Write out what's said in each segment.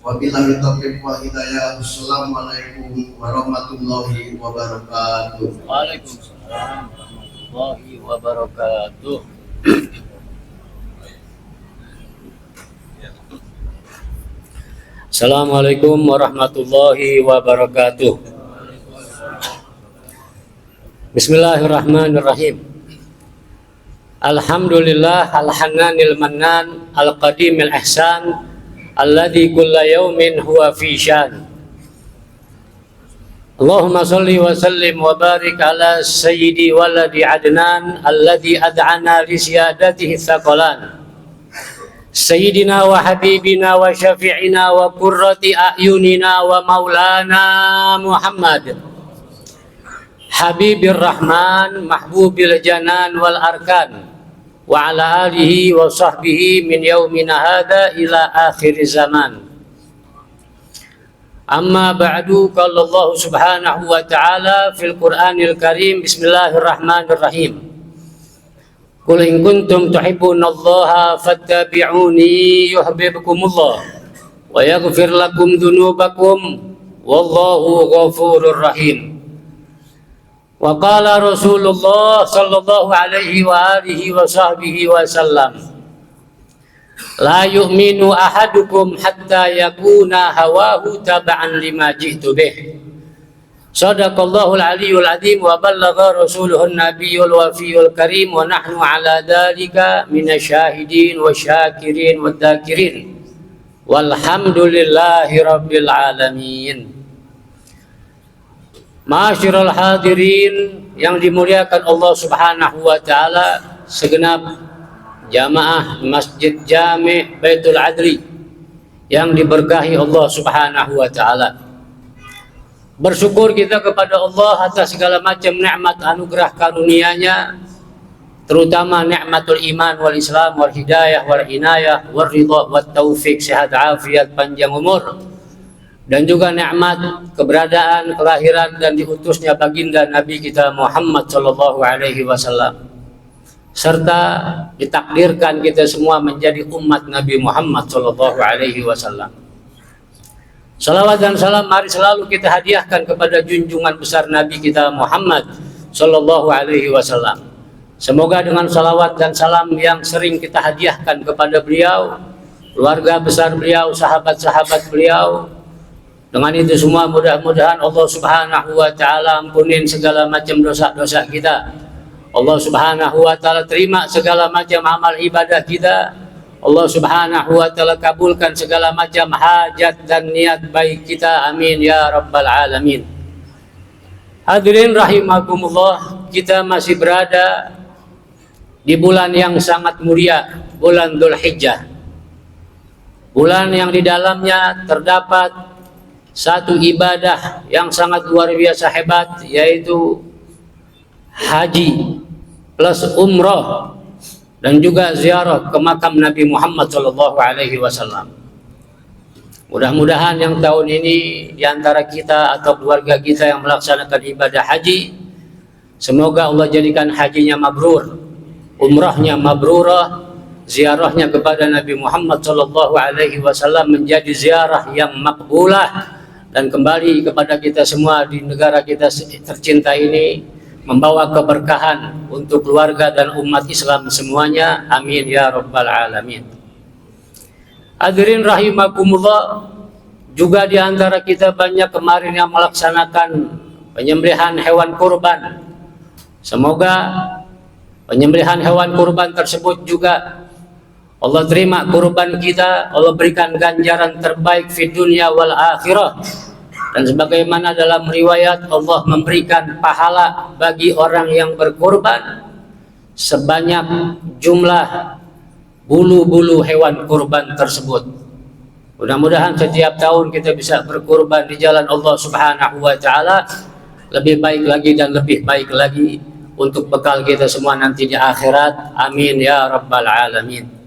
Wabillahi taufiq wal hidayah. Assalamualaikum warahmatullahi wabarakatuh. Waalaikumsalam warahmatullahi wabarakatuh. Assalamualaikum warahmatullahi wabarakatuh. Bismillahirrahmanirrahim. Alhamdulillah al-hannanil mannan al-qadimil ihsan alladzi kulla yaumin huwa fi syan. Allahumma salli wa sallim wa barik ala sayyidi waladi adnan alladzi ad'ana li siyadatihi thaqalan. Sayyidina wa habibina wa syafi'ina wa qurrati a'yunina wa maulana Muhammad Habibir Rahman mahbubil janan wal arkan wa ala alihi wa sahbihi min yaumina hadha ila akhir zaman. Amma ba'du, qala Allah subhanahu wa ta'ala fil Qur'anil Karim. Bismillahirrahmanirrahim. Qul in kuntum tuhibbunallaha fattabi'uni yuhibbukumullah wa yaghfir lakum dhunubakum wallahu ghafurur rahim. Wa qala Rasulullah sallallahu alaihi wa alihi wa sahbihi wa sallam, la yu'minu ahadukum hatta yakuna hawahu taba'an lima ji'tu bih. Sadaqallahul aliyyul azim wa ballagha rasuluhun nabiyyul wafiyul karim wa nahnu ala dhalika minasyahidin wa syakirin wa dhakirin walhamdulillahi rabbil alamin. Ma'asyiral hadirin yang dimuliakan Allah Subhanahu wa taala, segenap jamaah Masjid Jami' Baitul Adli yang diberkahi Allah Subhanahu wa taala. Bersyukur kita kepada Allah atas segala macam nikmat anugerah karunia-Nya, terutama nikmatul iman wal Islam wal hidayah wal inayah wal ridha wat taufik, sehat afiat panjang umur, dan juga nikmat keberadaan, kelahiran dan diutusnya baginda Nabi kita Muhammad sallallahu alaihi wasallam, serta ditakdirkan kita semua menjadi umat Nabi Muhammad sallallahu alaihi wasallam. Salawat dan salam mari selalu kita hadiahkan kepada junjungan besar Nabi kita Muhammad sallallahu alaihi wasallam. Semoga dengan salawat dan salam yang sering kita hadiahkan kepada beliau, keluarga besar beliau, sahabat-sahabat beliau, dengan itu semua mudah-mudahan Allah Subhanahu wa taala ampunin segala macam dosa-dosa kita. Allah Subhanahu wa taala terima segala macam amal ibadah kita. Allah Subhanahu wa taala kabulkan segala macam hajat dan niat baik kita. Amin ya rabbal alamin. Hadirin rahimakumullah, kita masih berada di bulan yang sangat mulia, bulan Dzulhijjah. Bulan yang di dalamnya terdapat satu ibadah yang sangat luar biasa hebat, yaitu haji plus umroh dan juga ziarah ke makam Nabi Muhammad sallallahu alaihi wasallam. Mudah-mudahan yang tahun ini di antara kita atau keluarga kita yang melaksanakan ibadah haji, semoga Allah jadikan hajinya mabrur, umrahnya mabrurah, ziarahnya kepada Nabi Muhammad sallallahu alaihi wasallam menjadi ziarah yang makbulah, dan kembali kepada kita semua di negara kita tercinta ini, membawa keberkahan untuk keluarga dan umat Islam semuanya. Amin ya rabbal alamin. Hadirin rahimakumullah, juga di antara kita banyak kemarin yang melaksanakan penyembelihan hewan kurban. Semoga penyembelihan hewan kurban tersebut juga Allah terima kurban kita, Allah berikan ganjaran terbaik di dunia wal akhirah. Dan sebagaimana dalam riwayat, Allah memberikan pahala bagi orang yang berkurban sebanyak jumlah bulu-bulu hewan kurban tersebut. Mudah-mudahan setiap tahun kita bisa berkurban di jalan Allah Subhanahu wa taala, lebih baik lagi dan lebih baik lagi untuk bekal kita semua nanti di akhirat. Amin ya rabbal alamin.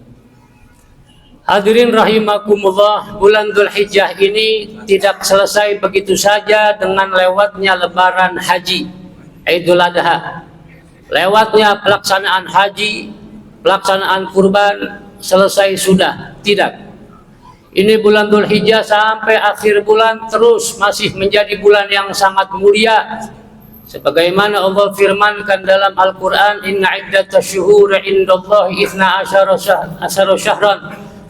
Hadirin rahimakumullah, bulan Dzulhijjah ini tidak selesai begitu saja dengan lewatnya lebaran haji, Idul Adha. Lewatnya pelaksanaan haji, pelaksanaan kurban selesai sudah, tidak. Ini bulan Dzulhijjah sampai akhir bulan terus masih menjadi bulan yang sangat mulia. Sebagaimana Allah firmankan dalam Al-Quran, Inna iddatash syuhuri indallahi 12 syahran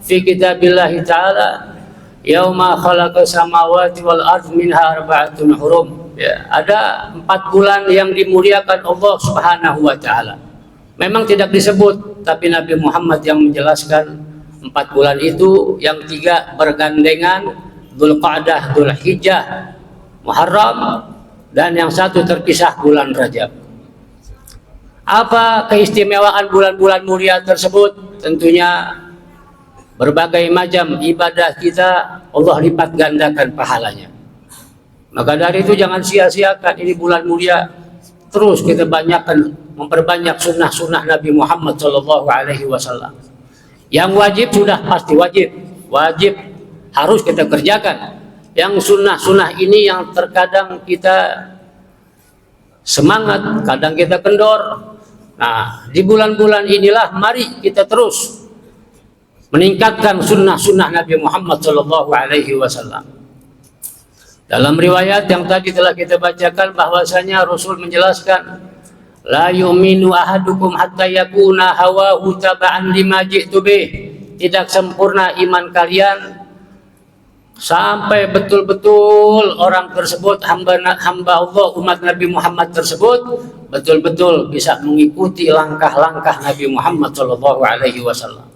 fi kitabillahi ta'ala yauma khalaqa samawati wal ardh minha arba'atun hurum. Ya, ada 4 bulan yang dimuliakan Allah Subhanahu wa taala. Memang tidak disebut, tapi Nabi Muhammad yang menjelaskan 4 bulan itu, yang 3 bergandengan, Dzulqa'dah, Dzulhijjah, Muharram, dan yang 1 terpisah bulan Rajab. Apa keistimewaan bulan-bulan mulia tersebut? Tentunya berbagai macam ibadah kita Allah lipat gandakan pahalanya. Maka dari itu jangan sia-siakan ini bulan mulia. Terus kita memperbanyak sunnah-sunnah Nabi Muhammad SAW. Yang wajib sudah pasti wajib harus kita kerjakan. Yang sunnah-sunnah ini yang terkadang kita semangat, kadang kita kendor. Nah, di bulan-bulan inilah mari kita terus meningkatkan sunnah-sunnah Nabi Muhammad SAW. Dalam riwayat yang tadi telah kita bacakan bahwasanya Rasul menjelaskan, la yu'minu ahadukum hatta yakuna hawahu taba'an lima ji'tu bih. Tidak sempurna iman kalian sampai betul-betul orang tersebut hamba Allah, umat Nabi Muhammad tersebut betul-betul bisa mengikuti langkah-langkah Nabi Muhammad SAW.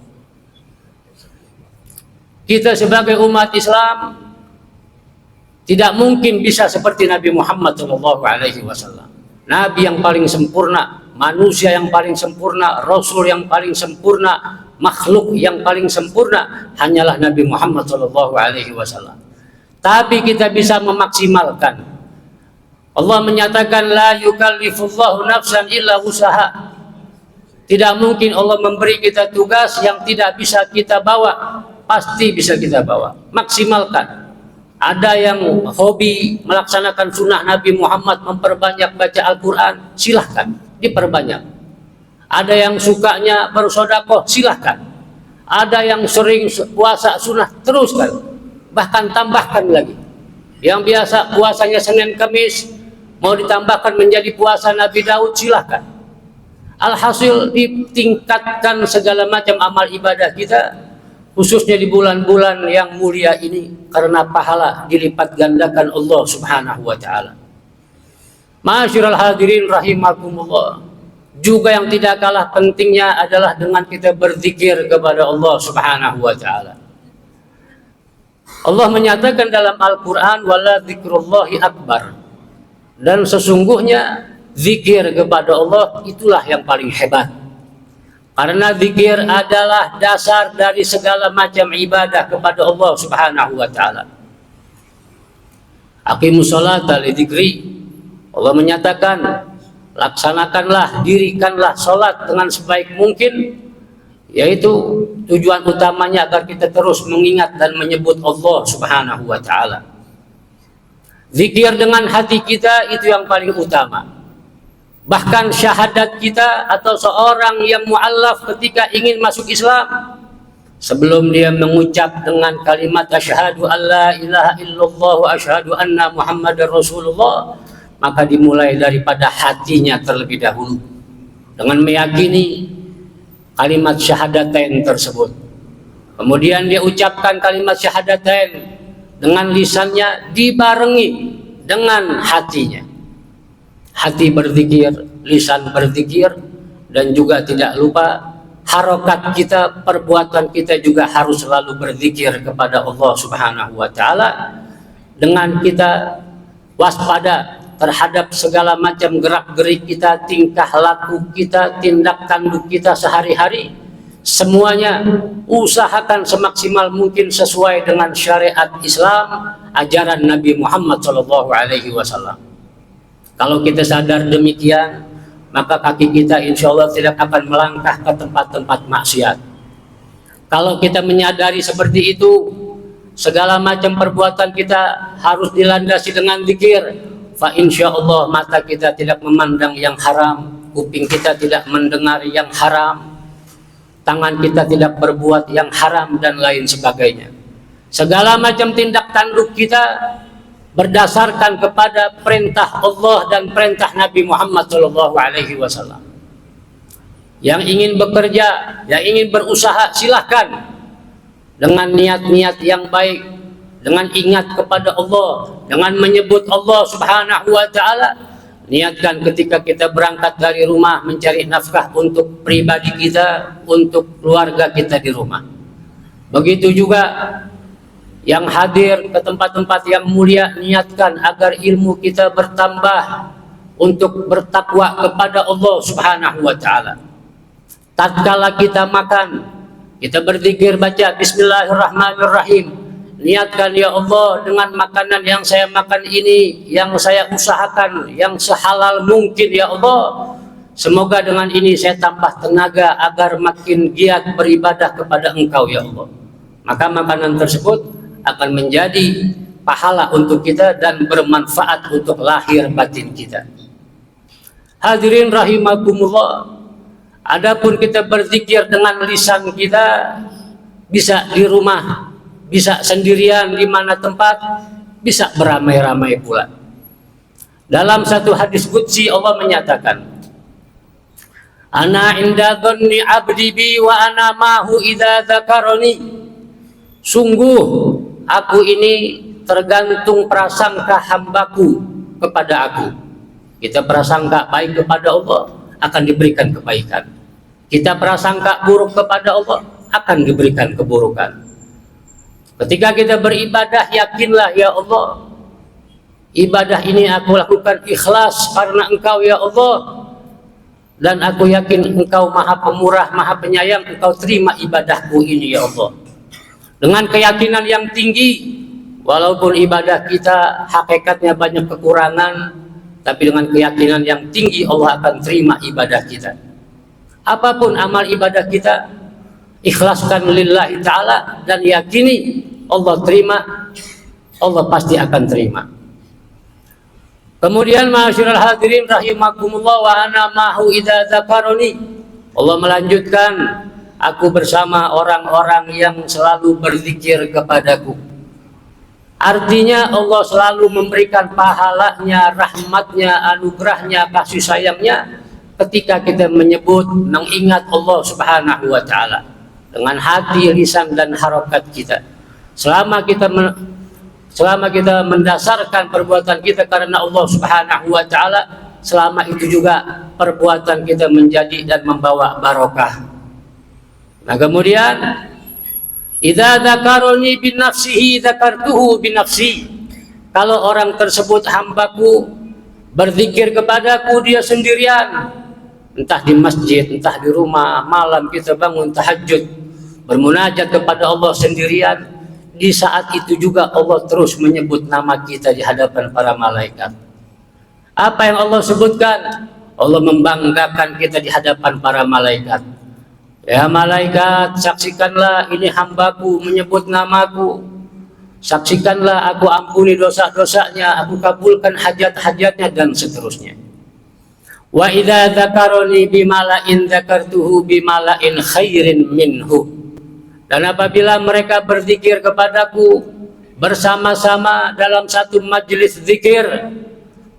Kita sebagai umat Islam tidak mungkin bisa seperti Nabi Muhammad SAW. Nabi yang paling sempurna, manusia yang paling sempurna, Rasul yang paling sempurna, makhluk yang paling sempurna hanyalah Nabi Muhammad SAW. Tapi kita bisa memaksimalkan. Allah menyatakan la yukallifullahu nafsan illa usaha. Tidak mungkin Allah memberi kita tugas yang tidak bisa kita bawa. Pasti bisa kita bawa. Maksimalkan. Ada yang hobi melaksanakan sunnah Nabi Muhammad, memperbanyak baca Al-Quran, silahkan diperbanyak. Ada yang sukanya bersedekah, silahkan. Ada yang sering puasa sunnah, teruskan, bahkan tambahkan lagi. Yang biasa puasanya Senin Kamis mau ditambahkan menjadi puasa Nabi Daud, silahkan. Alhasil ditingkatkan segala macam amal ibadah kita, khususnya di bulan-bulan yang mulia ini, karena pahala dilipat gandakan Allah Subhanahu wa taala. Ma'asyiral hadirin rahimakumullah. Juga yang tidak kalah pentingnya adalah dengan kita berzikir kepada Allah Subhanahu wa taala. Allah menyatakan dalam Al-Qur'an, wala dzikrullahi akbar. Dan sesungguhnya zikir kepada Allah itulah yang paling hebat. Karena zikir adalah dasar dari segala macam ibadah kepada Allah Subhanahu wa taala. Aqimus sholata li dzikri. Allah menyatakan, laksanakanlah, dirikanlah salat dengan sebaik mungkin, yaitu tujuan utamanya agar kita terus mengingat dan menyebut Allah Subhanahu wa taala. Zikir dengan hati kita itu yang paling utama. Bahkan syahadat kita atau seorang yang mu'allaf ketika ingin masuk Islam, sebelum dia mengucap dengan kalimat asyhadu alla ilaha illallah wa asyhadu anna muhammadar rasulullah, maka dimulai daripada hatinya terlebih dahulu dengan meyakini kalimat syahadatain tersebut. Kemudian dia ucapkan kalimat syahadatain dengan lisannya dibarengi dengan hatinya. Hati berzikir, lisan berzikir, dan juga tidak lupa harokat kita, perbuatan kita juga harus selalu berzikir kepada Allah Subhanahu wa taala, dengan kita waspada terhadap segala macam gerak-gerik kita, tingkah laku kita, tindak tanduk kita sehari-hari. Semuanya usahakan semaksimal mungkin sesuai dengan syariat Islam, ajaran Nabi Muhammad SAW. Kalau kita sadar demikian, maka kaki kita insya Allah tidak akan melangkah ke tempat-tempat maksiat. Kalau kita menyadari seperti itu, segala macam perbuatan kita harus dilandasi dengan zikir. Fa insya Allah mata kita tidak memandang yang haram, kuping kita tidak mendengar yang haram, tangan kita tidak berbuat yang haram, dan lain sebagainya. Segala macam tindak tanduk kita berdasarkan kepada perintah Allah dan perintah Nabi Muhammad SAW. Yang ingin bekerja, yang ingin berusaha, silahkan dengan niat-niat yang baik, dengan ingat kepada Allah, dengan menyebut Allah Subhanahu wa Ta'ala. Niatkan ketika kita berangkat dari rumah mencari nafkah untuk pribadi kita, untuk keluarga kita di rumah. Begitu juga yang hadir ke tempat-tempat yang mulia, niatkan agar ilmu kita bertambah untuk bertakwa kepada Allah Subhanahu wa Ta'ala. Tatkala kita makan, kita berzikir, baca Bismillahirrahmanirrahim. Niatkan, ya Allah, dengan makanan yang saya makan ini, yang saya usahakan, yang sehalal mungkin, ya Allah, semoga dengan ini saya tambah tenaga agar makin giat beribadah kepada Engkau, ya Allah. Maka makanan tersebut akan menjadi pahala untuk kita dan bermanfaat untuk lahir batin kita. Hadirin rahimakumullah, adapun kita berzikir dengan lisan kita, bisa di rumah, bisa sendirian di mana tempat, bisa beramai-ramai pula. Dalam satu hadis qudsi Allah menyatakan, Ana inda dhanni abdi bi wa ana mahu idza dzakarani. Sungguh aku ini tergantung prasangka hambaku kepada aku. Kita prasangka baik kepada Allah, akan diberikan kebaikan. Kita prasangka buruk kepada Allah, akan diberikan keburukan. Ketika kita beribadah, yakinlah, ya Allah, ibadah ini aku lakukan ikhlas karena Engkau, ya Allah, dan aku yakin Engkau maha pemurah, maha penyayang, Engkau terima ibadahku ini, ya Allah. Dengan keyakinan yang tinggi, walaupun ibadah kita hakikatnya banyak kekurangan, tapi dengan keyakinan yang tinggi Allah akan terima ibadah kita. Apapun amal ibadah kita, ikhlaskan lillahi ta'ala dan yakini Allah terima, Allah pasti akan terima. Kemudian ma'asyiral hadirin rahimakumullah, wa ana mahu idza dzakaroni. Allah melanjutkan, aku bersama orang-orang yang selalu berzikir kepadaku. Artinya Allah selalu memberikan pahalanya, rahmatnya, anugerahnya, kasih sayangnya ketika kita menyebut, mengingat Allah Subhanahu wa Ta'ala dengan hati, lisan dan harakat kita. Selama kita mendasarkan perbuatan kita karena Allah Subhanahu wa Ta'ala, selama itu juga perbuatan kita menjadi dan membawa barokah. Nah kemudian, idza dzakaroni bi nafsihi dzakartuhu bi nafsi. Kalau orang tersebut hambaku berzikir kepadaku, dia sendirian, entah di masjid, entah di rumah, malam kita bangun tahajud, bermunajat kepada Allah sendirian, di saat itu juga Allah terus menyebut nama kita di hadapan para malaikat. Apa yang Allah sebutkan? Allah membanggakan kita di hadapan para malaikat. Ya malaikat, saksikanlah ini hambaku menyebut namaku. Saksikanlah aku ampuni dosa-dosanya, aku kabulkan hajat-hajatnya dan seterusnya. Wa idza dzakaroni bimala'in dzakartuhu bimala'in khairin minhu. Dan apabila mereka berzikir kepadaku bersama-sama dalam satu majelis zikir,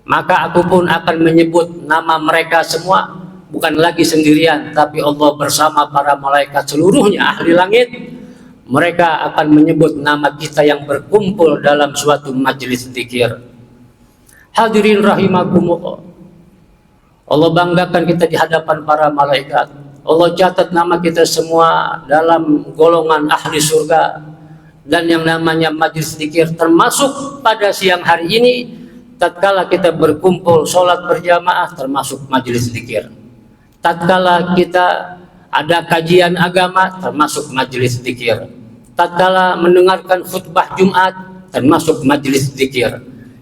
maka aku pun akan menyebut nama mereka semua, bukan lagi sendirian, tapi Allah bersama para malaikat seluruhnya ahli langit. Mereka akan menyebut nama kita yang berkumpul dalam suatu majelis zikir. Hadirin rahimakumullah, Allah banggakan kita di hadapan para malaikat. Allah catat nama kita semua dalam golongan ahli surga. Dan yang namanya majelis zikir termasuk pada siang hari ini, tatkala kita berkumpul sholat berjamaah, termasuk majelis zikir. Tatkala kita ada kajian agama, termasuk majelis zikir. Tatkala mendengarkan khutbah Jumat, termasuk majelis zikir.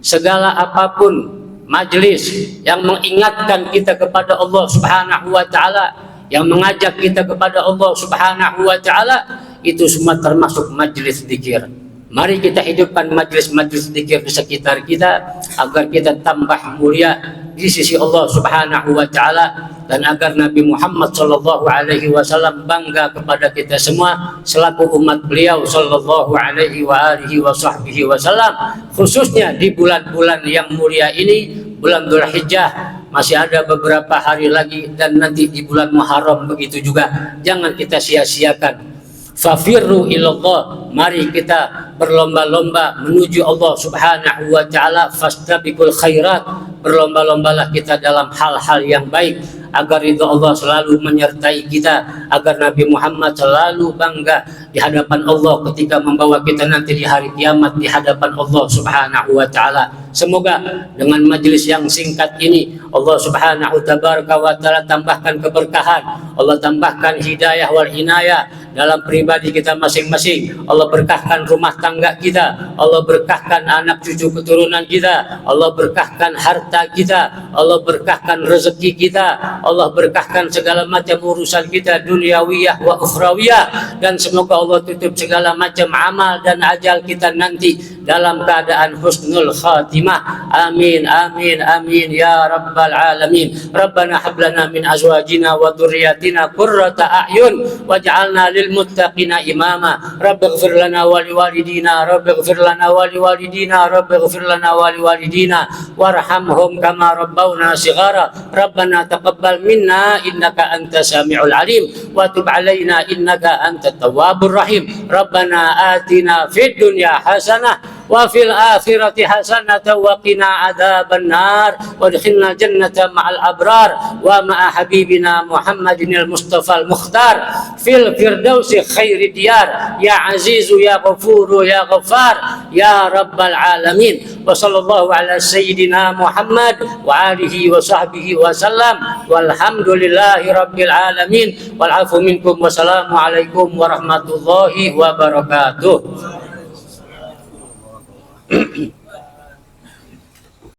Segala apapun majelis yang mengingatkan kita kepada Allah Subhanahu wa Ta'ala, yang mengajak kita kepada Allah Subhanahu wa Ta'ala, itu semua termasuk majelis zikir. Mari kita hidupkan majelis-majelis zikir di sekitar kita agar kita tambah mulia di sisi Allah Subhanahu wa Ta'ala dan agar Nabi Muhammad sallallahu alaihi wasallam bangga kepada kita semua selaku umat beliau sallallahu alaihi wasallam, khususnya di bulan-bulan yang mulia ini, bulan Dzulhijjah. Masih ada beberapa hari lagi, dan nanti di bulan Muharram begitu juga. Jangan kita sia-siakan. Fafirru ilallah, mari kita berlomba-lomba menuju Allah subhanahu wa ta'ala. Fastabiqul khairat, berlomba-lombalah kita dalam hal-hal yang baik, agar itu Allah selalu menyertai kita, agar Nabi Muhammad selalu bangga di hadapan Allah ketika membawa kita nanti di hari kiamat di hadapan Allah subhanahu wa ta'ala. Semoga dengan majelis yang singkat ini Allah subhanahu wa ta'ala tambahkan keberkahan, Allah tambahkan hidayah wal inayah dalam pribadi kita masing-masing. Allah berkahkan rumah tangga kita, Allah berkahkan anak cucu keturunan kita, Allah berkahkan harta kita, Allah berkahkan rezeki kita, Allah berkahkan segala macam urusan kita duniawiyah wa ukhrawiyah, dan semoga Allah tutup segala macam amal dan ajal kita nanti dalam keadaan husnul khatimah. Amin amin amin ya rabbal alamin. Rabbana hab lana min azwajina wa dhurriyyatina qurrata a'yun waj'alna lil muttaqina imama. Rabbighfir lana wa liwalidina, Rabbighfir lana wa liwalidina, Rabbighfir lana wa liwalidina warhamhum kama rabbawna shighara. Rabbana taqabbal minna innaka antas samiul alim wa tub alaina innaka antat tawwabur rahim. Rabbana atina fid dunya hasanah wa fil akhirati hasanatan wa qina adzaban nar wadkhilna jannata ma'al abrar wa ma'a habibina Muhammadinil Mustafa al-Mukhtar fil firdausi khairi diyar ya azizu ya ghafuru ya ghaffar ya rabbal alamin. Wa sallallahu ala sayyidina Muhammad wa alihi wa sahbihi wa sallam walhamdulillahi rabbil alamin wal afu minkum wassalamu alaikum warahmatullahi wabarakatuh.